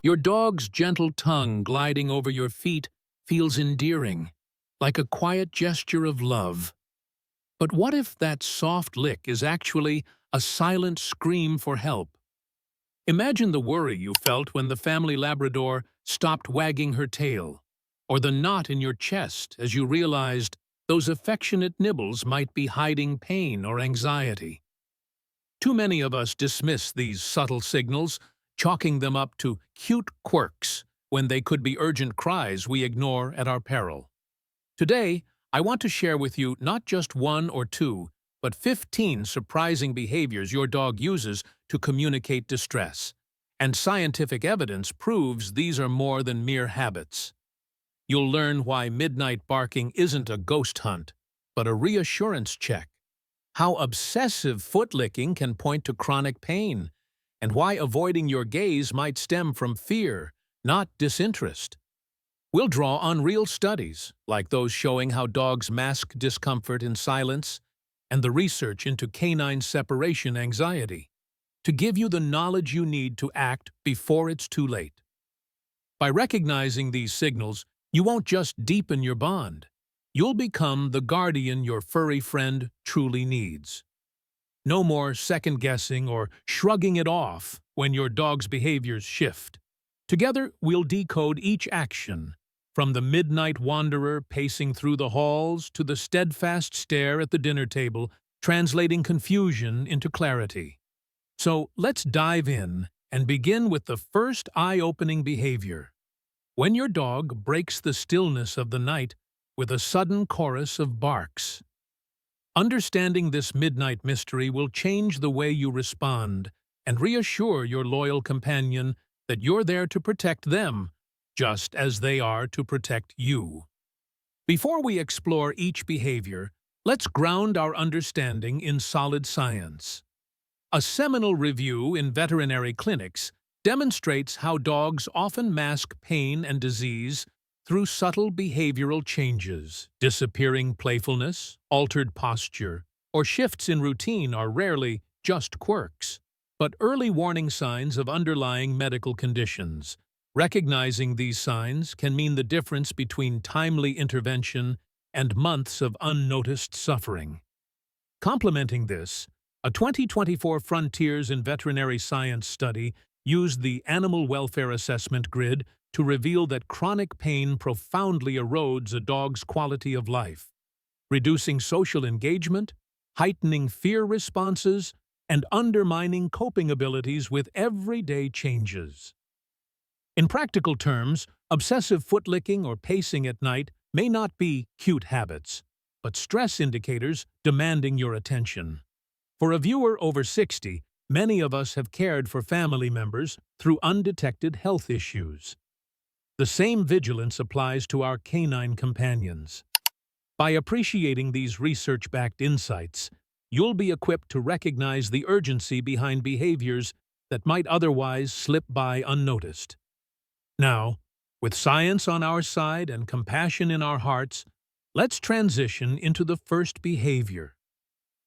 Your dog's gentle tongue gliding over your feet feels endearing, like a quiet gesture of love. But what if that soft lick is actually a silent scream for help? Imagine the worry you felt when the family Labrador stopped wagging her tail, or the knot in your chest as you realized those affectionate nibbles might be hiding pain or anxiety. Too many of us dismiss these subtle signals, chalking them up to cute quirks when they could be urgent cries we ignore at our peril. Today, I want to share with you not just one or two, but 15 surprising behaviors your dog uses to communicate distress. And scientific evidence proves these are more than mere habits. You'll learn why midnight barking isn't a ghost hunt, but a reassurance check, how obsessive foot licking can point to chronic pain, and why avoiding your gaze might stem from fear, not disinterest. We'll draw on real studies, like those showing how dogs mask discomfort in silence, and the research into canine separation anxiety, to give you the knowledge you need to act before it's too late. By recognizing these signals, you won't just deepen your bond. You'll become the guardian your furry friend truly needs. No more second-guessing or shrugging it off when your dog's behaviors shift. Together, we'll decode each action, from the midnight wanderer pacing through the halls to the steadfast stare at the dinner table, translating confusion into clarity. So let's dive in and begin with the first eye-opening behavior. When your dog breaks the stillness of the night with a sudden chorus of barks. Understanding this midnight mystery will change the way you respond and reassure your loyal companion that you're there to protect them, just as they are to protect you. Before we explore each behavior, let's ground our understanding in solid science. A seminal review in veterinary clinics demonstrates how dogs often mask pain and disease through subtle behavioral changes. Disappearing playfulness, altered posture, or shifts in routine are rarely just quirks, but early warning signs of underlying medical conditions. Recognizing these signs can mean the difference between timely intervention and months of unnoticed suffering. Complementing this, a 2024 Frontiers in Veterinary Science study used the Animal Welfare Assessment Grid to reveal that chronic pain profoundly erodes a dog's quality of life, reducing social engagement, heightening fear responses, and undermining coping abilities with everyday changes. In practical terms, obsessive foot licking or pacing at night may not be cute habits, but stress indicators demanding your attention. For a viewer over 60, many of us have cared for family members through undetected health issues. The same vigilance applies to our canine companions. By appreciating these research-backed insights, you'll be equipped to recognize the urgency behind behaviors that might otherwise slip by unnoticed. Now, with science on our side and compassion in our hearts, let's transition into the first behavior.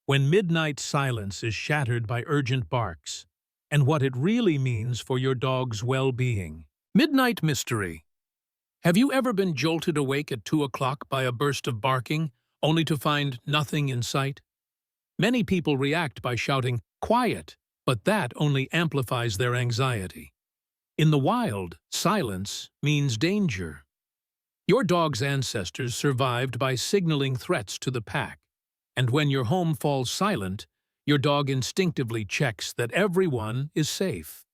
When midnight silence is shattered by urgent barks, and what it really means for your dog's well-being. Midnight mystery. Have you ever been jolted awake at 2 o'clock by a burst of barking, only to find nothing in sight? Many people react by shouting, "Quiet," but that only amplifies their anxiety. In the wild, silence means danger. Your dog's ancestors survived by signaling threats to the pack, and when your home falls silent, your dog instinctively checks that everyone is safe.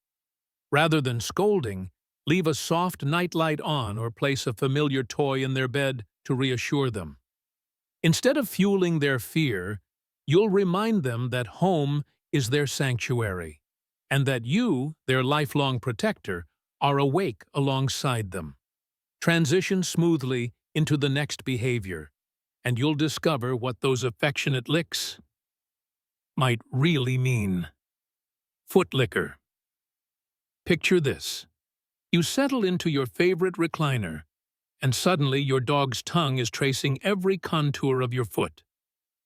Rather than scolding, leave a soft nightlight on or place a familiar toy in their bed to reassure them. Instead of fueling their fear, you'll remind them that home is their sanctuary, and that you, their lifelong protector, are awake alongside them. Transition smoothly into the next behavior, and you'll discover what those affectionate licks might really mean. Foot licker. Picture this. You settle into your favorite recliner, and suddenly your dog's tongue is tracing every contour of your foot.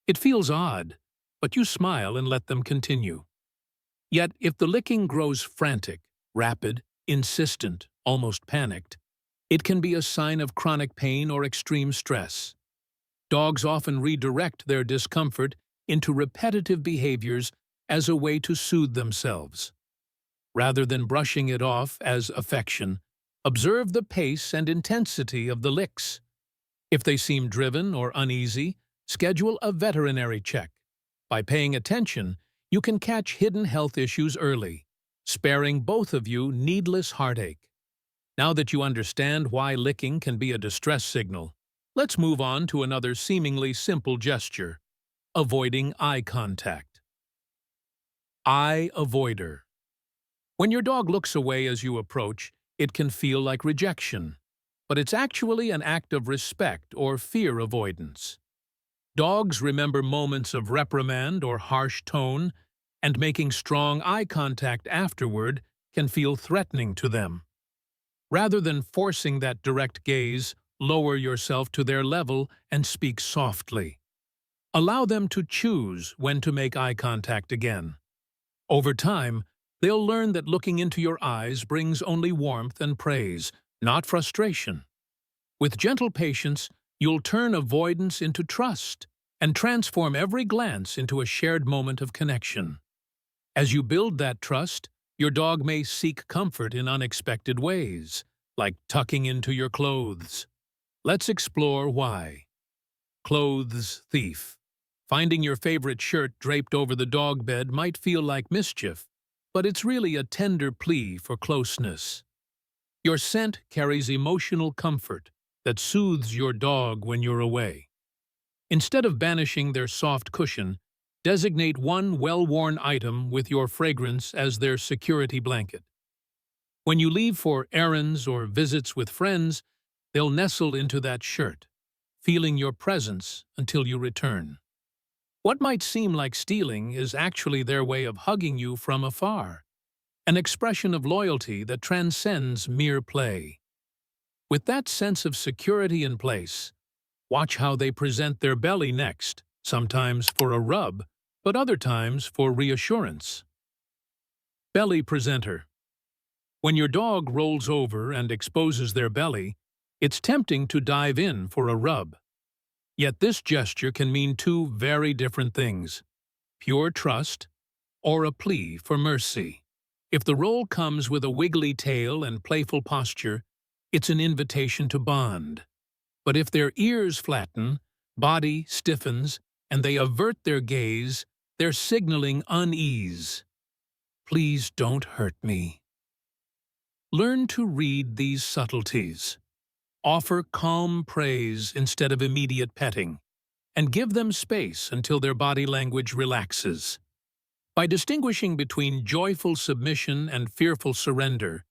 It feels odd, but you smile and let them continue. Yet, if the licking grows frantic, rapid, insistent, almost panicked, it can be a sign of chronic pain or extreme stress. Dogs often redirect their discomfort into repetitive behaviors as a way to soothe themselves. Rather than brushing it off as affection, observe the pace and intensity of the licks. If they seem driven or uneasy, schedule a veterinary check. By paying attention, you can catch hidden health issues early, sparing both of you needless heartache. Now that you understand why licking can be a distress signal, let's move on to another seemingly simple gesture: avoiding eye contact. Eye avoider. When your dog looks away as you approach, it can feel like rejection, but it's actually an act of respect or fear avoidance. Dogs remember moments of reprimand or harsh tone, and making strong eye contact afterward can feel threatening to them. Rather than forcing that direct gaze, lower yourself to their level and speak softly. Allow them to choose when to make eye contact again. Over time, they'll learn that looking into your eyes brings only warmth and praise, not frustration. With gentle patience, you'll turn avoidance into trust and transform every glance into a shared moment of connection. As you build that trust, your dog may seek comfort in unexpected ways, like tucking into your clothes. Let's explore why. Clothes thief. Finding your favorite shirt draped over the dog bed might feel like mischief, but it's really a tender plea for closeness. Your scent carries emotional comfort that soothes your dog when you're away. Instead of banishing their soft cushion, designate one well-worn item with your fragrance as their security blanket. When you leave for errands or visits with friends, they'll nestle into that shirt, feeling your presence until you return. What might seem like stealing is actually their way of hugging you from afar, an expression of loyalty that transcends mere play. With that sense of security in place, watch how they present their belly next, sometimes for a rub, but other times for reassurance. Belly presenter. When your dog rolls over and exposes their belly, it's tempting to dive in for a rub. Yet this gesture can mean two very different things: pure trust or a plea for mercy. If the roll comes with a wiggly tail and playful posture, it's an invitation to bond. But if their ears flatten, body stiffens, and they avert their gaze, they're signaling unease. Please don't hurt me. Learn to read these subtleties. Offer calm praise instead of immediate petting, and give them space until their body language relaxes. By distinguishing between joyful submission and fearful surrender,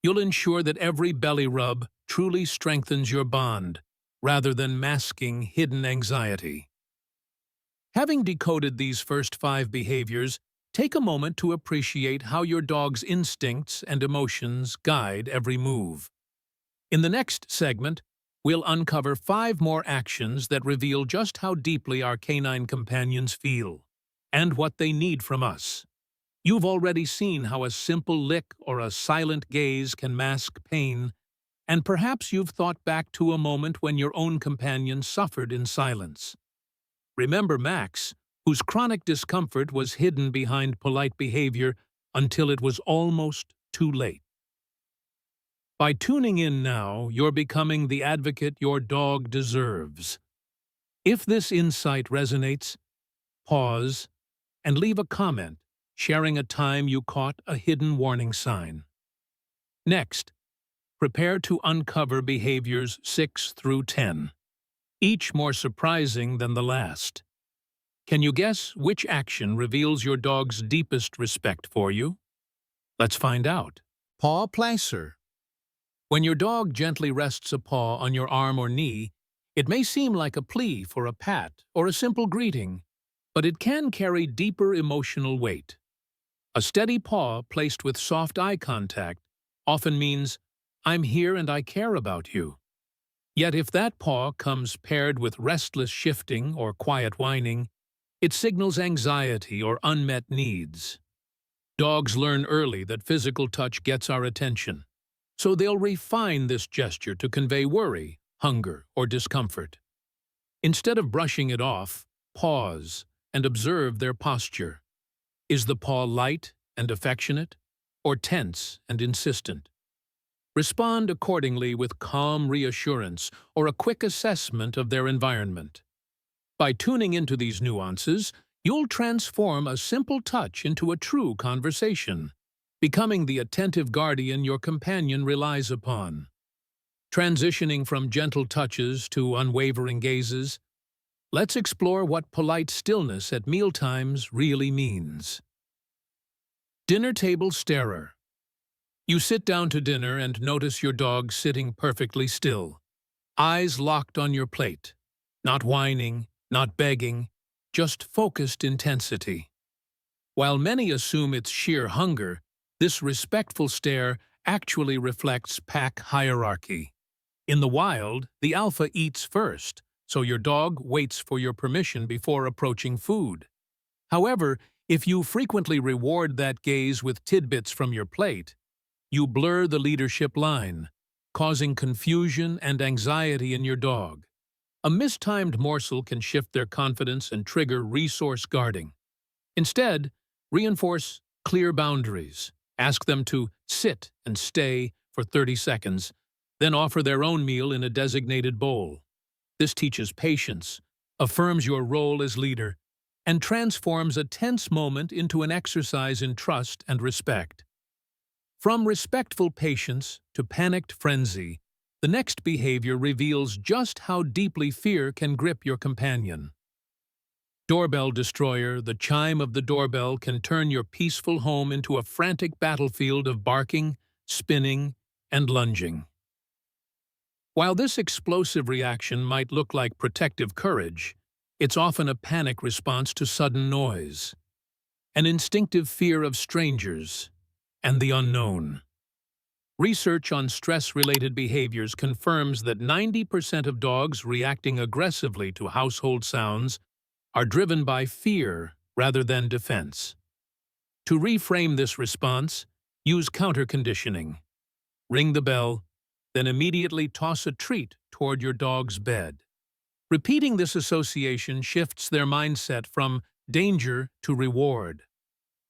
you'll ensure that every belly rub truly strengthens your bond, rather than masking hidden anxiety. Having decoded these first 5 behaviors, take a moment to appreciate how your dog's instincts and emotions guide every move. In the next segment, we'll uncover 5 more actions that reveal just how deeply our canine companions feel and what they need from us. You've already seen how a simple lick or a silent gaze can mask pain, and perhaps you've thought back to a moment when your own companion suffered in silence. Remember Max, whose chronic discomfort was hidden behind polite behavior until it was almost too late. By tuning in now, you're becoming the advocate your dog deserves. If this insight resonates, pause and leave a comment, sharing a time you caught a hidden warning sign. Next, prepare to uncover behaviors 6 through 10, each more surprising than the last. Can you guess which action reveals your dog's deepest respect for you? Let's find out. Paw placer. When your dog gently rests a paw on your arm or knee, it may seem like a plea for a pat or a simple greeting, but it can carry deeper emotional weight. A steady paw placed with soft eye contact often means, "I'm here and I care about you." Yet if that paw comes paired with restless shifting or quiet whining, it signals anxiety or unmet needs. Dogs learn early that physical touch gets our attention, so they'll refine this gesture to convey worry, hunger, or discomfort. Instead of brushing it off, pause and observe their posture. Is the paw light and affectionate, or tense and insistent? Respond accordingly with calm reassurance or a quick assessment of their environment. By tuning into these nuances, you'll transform a simple touch into a true conversation, becoming the attentive guardian your companion relies upon. Transitioning from gentle touches to unwavering gazes, let's explore what polite stillness at mealtimes really means. Dinner table starer. You sit down to dinner and notice your dog sitting perfectly still, eyes locked on your plate, not whining, not begging, just focused intensity. While many assume it's sheer hunger, this respectful stare actually reflects pack hierarchy. In the wild, the alpha eats first, so your dog waits for your permission before approaching food. However, if you frequently reward that gaze with tidbits from your plate, you blur the leadership line, causing confusion and anxiety in your dog. A mistimed morsel can shift their confidence and trigger resource guarding. Instead, reinforce clear boundaries. Ask them to sit and stay for 30 seconds, then offer their own meal in a designated bowl. This teaches patience, affirms your role as leader, and transforms a tense moment into an exercise in trust and respect. From respectful patience to panicked frenzy, the next behavior reveals just how deeply fear can grip your companion. Doorbell destroyer. The chime of the doorbell can turn your peaceful home into a frantic battlefield of barking, spinning, and lunging. While this explosive reaction might look like protective courage, it's often a panic response to sudden noise, an instinctive fear of strangers and the unknown. Research on stress-related behaviors confirms that 90% of dogs reacting aggressively to household sounds are driven by fear rather than defense. To reframe this response, use counter-conditioning. Ring the bell, then immediately toss a treat toward your dog's bed. Repeating this association shifts their mindset from danger to reward.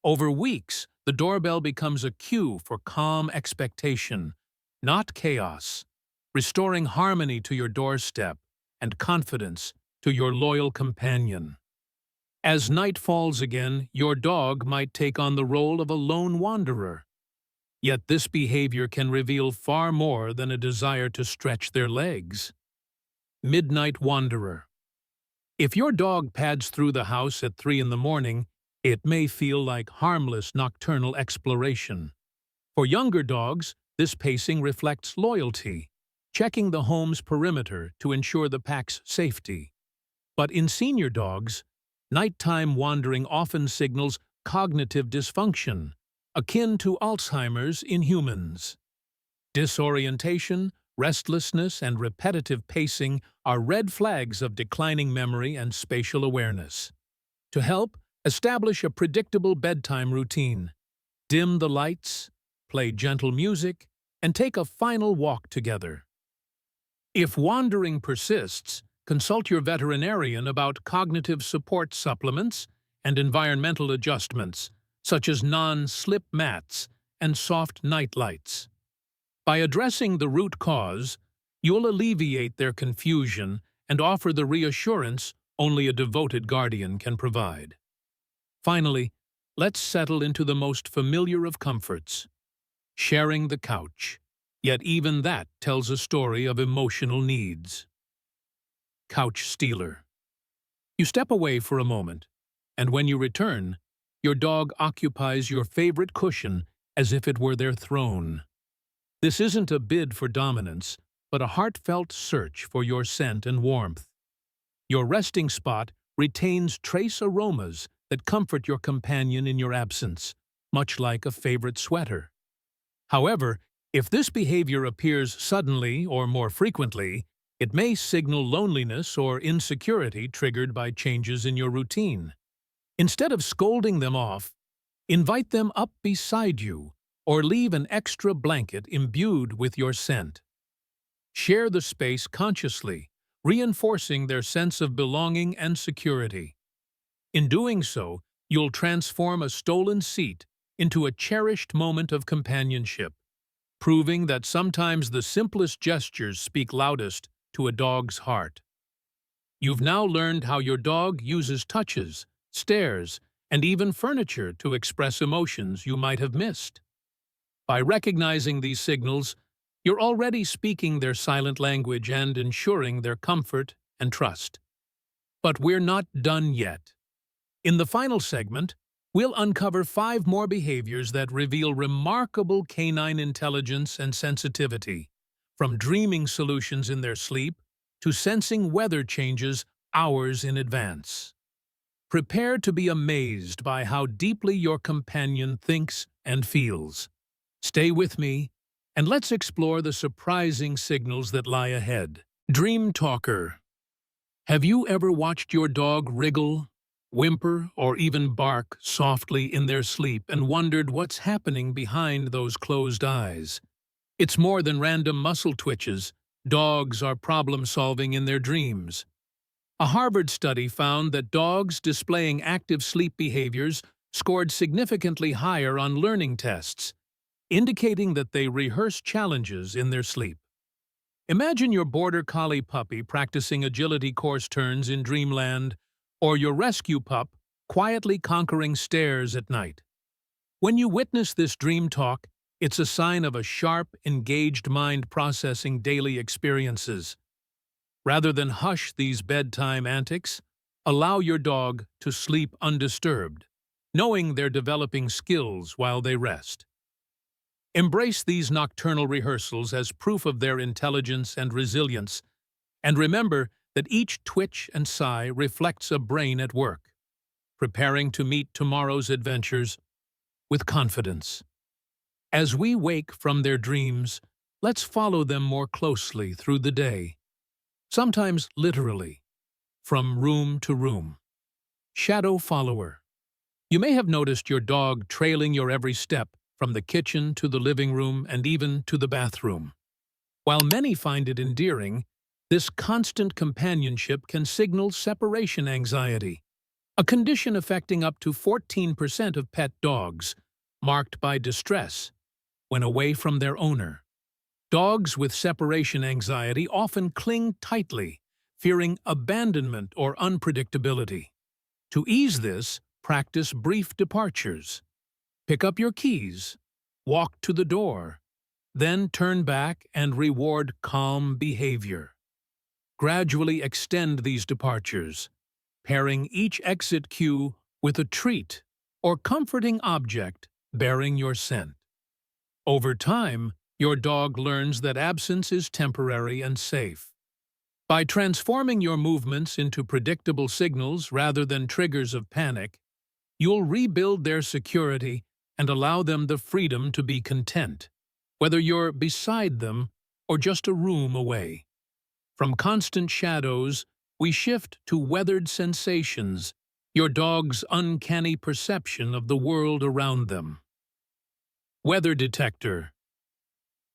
Over weeks, the doorbell becomes a cue for calm expectation, not chaos, restoring harmony to your doorstep and confidence to your loyal companion. As night falls again, your dog might take on the role of a lone wanderer. Yet this behavior can reveal far more than a desire to stretch their legs. Midnight wanderer. If your dog pads through the house at 3 in the morning, it may feel like harmless nocturnal exploration. For younger dogs, this pacing reflects loyalty, checking the home's perimeter to ensure the pack's safety. But in senior dogs, nighttime wandering often signals cognitive dysfunction, akin to Alzheimer's in humans. Disorientation, restlessness, and repetitive pacing are red flags of declining memory and spatial awareness. To help, establish a predictable bedtime routine. Dim the lights, play gentle music, and take a final walk together. If wandering persists, consult your veterinarian about cognitive support supplements and environmental adjustments, such as non-slip mats and soft night lights. By addressing the root cause, you'll alleviate their confusion and offer the reassurance only a devoted guardian can provide. Finally, let's settle into the most familiar of comforts, sharing the couch. Yet even that tells a story of emotional needs. Couch stealer. You step away for a moment, and when you return, your dog occupies your favorite cushion as if it were their throne. This isn't a bid for dominance, but a heartfelt search for your scent and warmth. Your resting spot retains trace aromas that comfort your companion in your absence, much like a favorite sweater. However, if this behavior appears suddenly or more frequently, it may signal loneliness or insecurity triggered by changes in your routine. Instead of scolding them off, Invite them up beside you, or leave an extra blanket imbued with your scent. Share the space consciously, reinforcing their sense of belonging and security. In doing so, you'll transform a stolen seat into a cherished moment of companionship, proving that sometimes the simplest gestures speak loudest to a dog's heart. You've now learned how your dog uses touches, stares, and even furniture to express emotions you might have missed. By recognizing these signals, you're already speaking their silent language and ensuring their comfort and trust. But we're not done yet. In the final segment, we'll uncover 5 more behaviors that reveal remarkable canine intelligence and sensitivity, from dreaming solutions in their sleep to sensing weather changes hours in advance. Prepare to be amazed by how deeply your companion thinks and feels. Stay with me, and let's explore the surprising signals that lie ahead. Dream Talker. Have you ever watched your dog wriggle, whimper, or even bark softly in their sleep and wondered what's happening behind those closed eyes? It's more than random muscle twitches. Dogs are problem-solving in their dreams. A Harvard study found that dogs displaying active sleep behaviors scored significantly higher on learning tests, indicating that they rehearse challenges in their sleep. Imagine your border collie puppy practicing agility course turns in dreamland, or your rescue pup quietly conquering stairs at night. When you witness this dream talk, it's a sign of a sharp, engaged mind processing daily experiences. Rather than hush these bedtime antics, allow your dog to sleep undisturbed, knowing they're developing skills while they rest. Embrace these nocturnal rehearsals as proof of their intelligence and resilience, and remember that each twitch and sigh reflects a brain at work, preparing to meet tomorrow's adventures with confidence. As we wake from their dreams, let's follow them more closely through the day, sometimes literally, from room to room. Shadow follower. You may have noticed your dog trailing your every step, from the kitchen to the living room and even to the bathroom. While many find it endearing, this constant companionship can signal separation anxiety, a condition affecting up to 14% of pet dogs, marked by distress when away from their owner. Dogs with separation anxiety often cling tightly, fearing abandonment or unpredictability. To ease this, practice brief departures. Pick up your keys, walk to the door, then turn back and reward calm behavior. Gradually extend these departures, pairing each exit cue with a treat or comforting object bearing your scent. Over time, your dog learns that absence is temporary and safe. By transforming your movements into predictable signals rather than triggers of panic, you'll rebuild their security and allow them the freedom to be content, whether you're beside them or just a room away. From constant shadows, we shift to weathered sensations, your dog's uncanny perception of the world around them. Weather detector.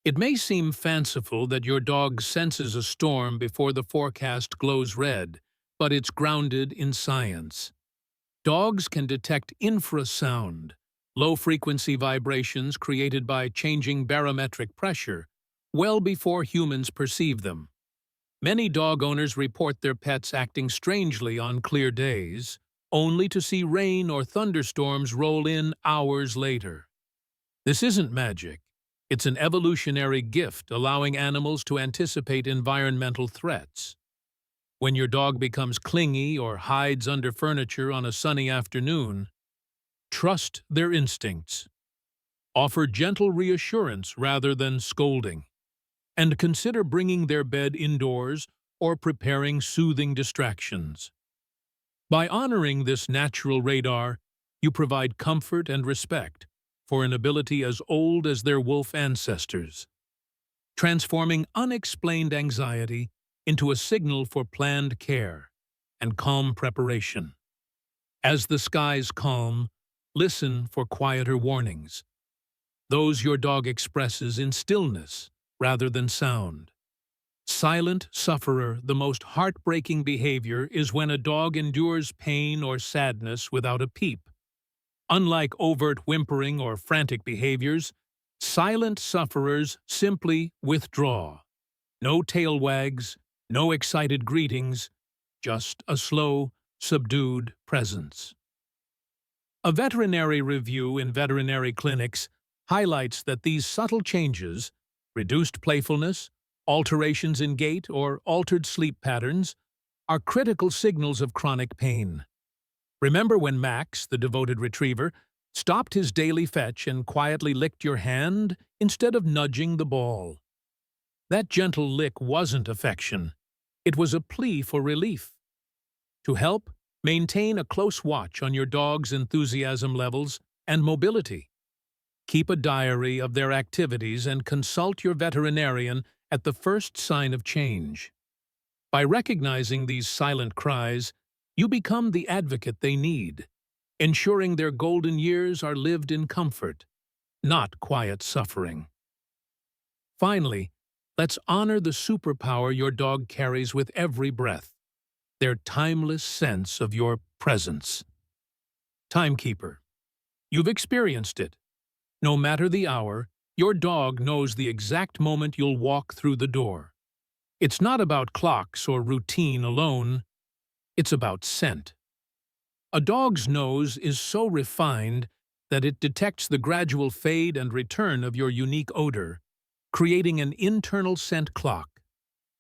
It may seem fanciful that your dog senses a storm before the forecast glows red, but it's grounded in science. Dogs can detect infrasound, low-frequency vibrations created by changing barometric pressure, well before humans perceive them. Many dog owners report their pets acting strangely on clear days, only to see rain or thunderstorms roll in hours later. This isn't magic. It's an evolutionary gift allowing animals to anticipate environmental threats. When your dog becomes clingy or hides under furniture on a sunny afternoon, trust their instincts. Offer gentle reassurance rather than scolding, and consider bringing their bed indoors or preparing soothing distractions. By honoring this natural radar, you provide comfort and respect for an ability as old as their wolf ancestors, transforming unexplained anxiety into a signal for planned care and calm preparation. As the skies calm, listen for quieter warnings, those your dog expresses in stillness rather than sound. Silent sufferer, the most heartbreaking behavior is when a dog endures pain or sadness without a peep. Unlike overt whimpering or frantic behaviors, silent sufferers simply withdraw. No tail wags, no excited greetings, just a slow, subdued presence. A veterinary review in veterinary clinics highlights that these subtle changes, reduced playfulness, alterations in gait, or altered sleep patterns, are critical signals of chronic pain. Remember when Max, the devoted retriever, stopped his daily fetch and quietly licked your hand instead of nudging the ball? That gentle lick wasn't affection. It was a plea for relief. To help, maintain a close watch on your dog's enthusiasm levels and mobility. Keep a diary of their activities and consult your veterinarian at the first sign of change. By recognizing these silent cries, you become the advocate they need, ensuring their golden years are lived in comfort, not quiet suffering. Finally, let's honor the superpower your dog carries with every breath, their timeless sense of your presence. Timekeeper. You've experienced it. No matter the hour, your dog knows the exact moment you'll walk through the door. It's not about clocks or routine alone. It's about scent. A dog's nose is so refined that it detects the gradual fade and return of your unique odor, creating an internal scent clock.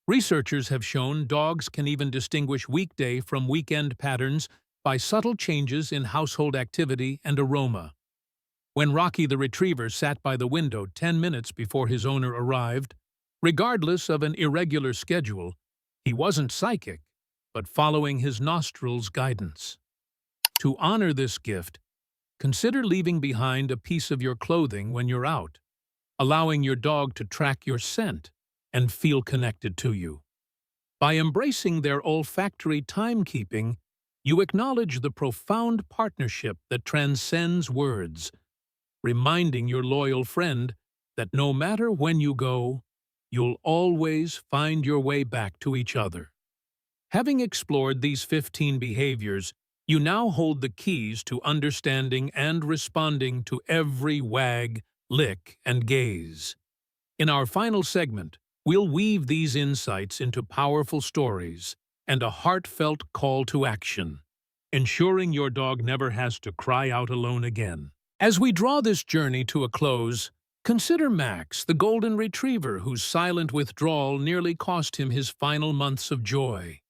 Researchers have shown dogs can even distinguish weekday from weekend patterns by subtle changes in household activity and aroma. When Rocky the retriever sat by the window 10 minutes before his owner arrived, regardless of an irregular schedule, he wasn't psychic, but following his nostrils' guidance. To honor this gift, consider leaving behind a piece of your clothing when you're out, allowing your dog to track your scent and feel connected to you. By embracing their olfactory timekeeping, you acknowledge the profound partnership that transcends words, reminding your loyal friend that no matter when you go, you'll always find your way back to each other. Having explored these 15 behaviors, you now hold the keys to understanding and responding to every wag, lick, and gaze. In our final segment, we'll weave these insights into powerful stories and a heartfelt call to action, ensuring your dog never has to cry out alone again. As we draw this journey to a close, consider Max, the golden retriever whose silent withdrawal nearly cost him his final months of joy.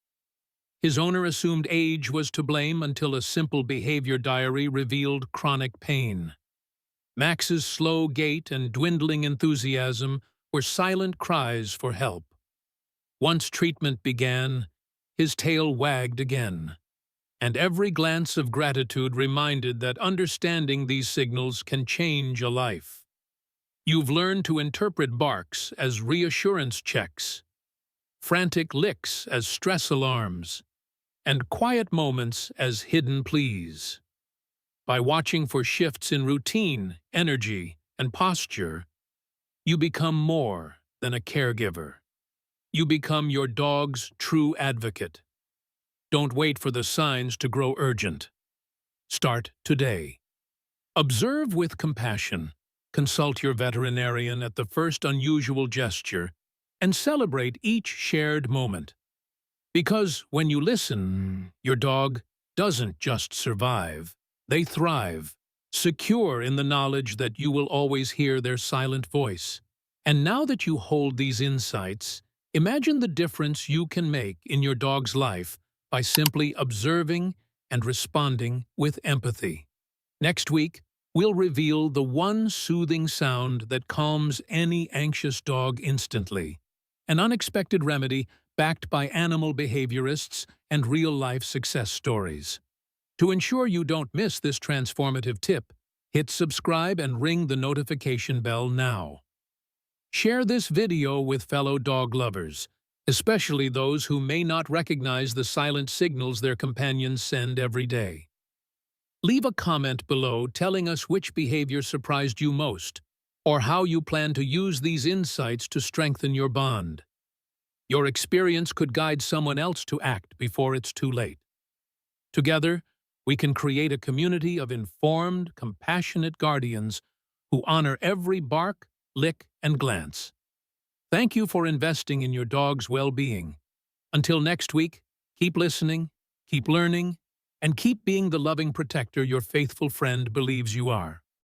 His owner assumed age was to blame until a simple behavior diary revealed chronic pain. Max's slow gait and dwindling enthusiasm were silent cries for help. Once treatment began, his tail wagged again, and every glance of gratitude reminded that understanding these signals can change a life. You've learned to interpret barks as reassurance checks, frantic licks as stress alarms, and quiet moments as hidden pleas. By watching for shifts in routine, energy, and posture, you become more than a caregiver. You become your dog's true advocate. Don't wait for the signs to grow urgent. Start today. Observe with compassion, consult your veterinarian at the first unusual gesture, and celebrate each shared moment. Because when you listen, your dog doesn't just survive, they thrive, secure in the knowledge that you will always hear their silent voice. And now that you hold these insights, imagine the difference you can make in your dog's life by simply observing and responding with empathy. Next week, we'll reveal the one soothing sound that calms any anxious dog instantly, an unexpected remedy backed by animal behaviorists and real-life success stories. To ensure you don't miss this transformative tip, hit subscribe and ring the notification bell now. Share this video with fellow dog lovers, especially those who may not recognize the silent signals their companions send every day. Leave a comment below telling us which behavior surprised you most, or how you plan to use these insights to strengthen your bond. Your experience could guide someone else to act before it's too late. Together, we can create a community of informed, compassionate guardians who honor every bark, lick, and glance. Thank you for investing in your dog's well-being. Until next week, keep listening, keep learning, and keep being the loving protector your faithful friend believes you are.